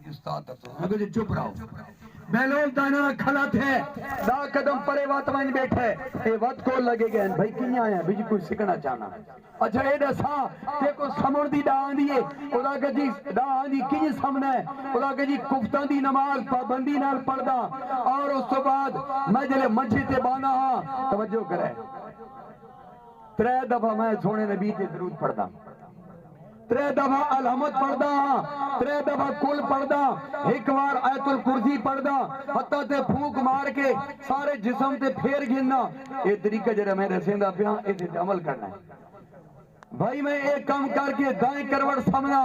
استاد تو کہ چپ رہو بیلول دانا کھلا تھے دا قدم پرے وات وائن بیٹھے اے وات کو لگے گئے بھائی کیاں آیا بھی کوئی سکھنا چاہنا اچھا اے دسا تے کو سمڑ دی دا آندی ہے خدا کہ جی دا آندی کی سامنے ہے خدا کہ جی کفتان دی نماز پابندی نال پڑھدا اور اس تو بعد میں جلے منچی تے بانا ہاں توجہ کرے 3 دفعہ میں سونے نبی تے درود پڑھدا 3 دفعہ الحمد پڑھدا 3 دفعہ کل پڑھدا ایک بار آیت الکرسی پڑھدا حتیٰ تے پھونک مار کے سارے جسم تے پھیر گھننا یہ طریقہ جرہ میں رسیندہ پیا اسے عمل کرنا ہے بھائی میں ایک کام کر کے دائیں کروڑ سمنا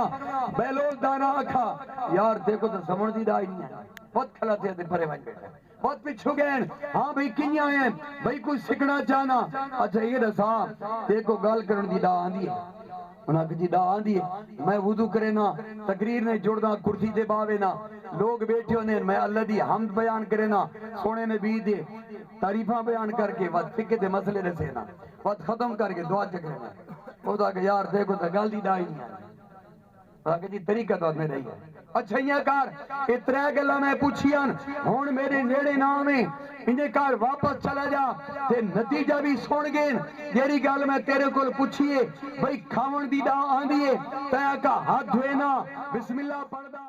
بیلول دانا آکھا یار دیکھو تو سمجھ دی دائی نہیں ہے بہت کھلا تھے پرے بھائی بیٹھے بہت پچھو گئے ہاں بھائی کنیا ہیں بھائی کوئی سکھنا چاہنا اچھا یہ رسا دیکھو گال کرن دی دا آندھی ہے انہاں کہ جی دا آندھی ہے میں وضو کرے نا تقریر نے جوڑ دا کرسی دے باوے نا لوگ بیٹھے ہونے میں اللہ دی حمد بیان کرے نا سونے نبی دے تعریفہ بیان کر کے وقت فکر دے مسئلے رسے نا وقت ختم کر کے دعا چکرے نا وہ دا کہ یار دیکھو تا گال دی دائی نہیں ہے وہ کہ جی طریقہ تو میں رہی ہے اچھا یہ کار اترے گلہ میں پوچھیاں ہون میرے نیڑے نام ہے انہیں کار واپس چلا جا تے نتیجہ بھی سوڑ گئے یری گل میں تیرے کو پوچھئے بھئی کھاون دی دا آن دیئے تیاں کا ہاتھ دھوئے نا بسم اللہ پڑھ دا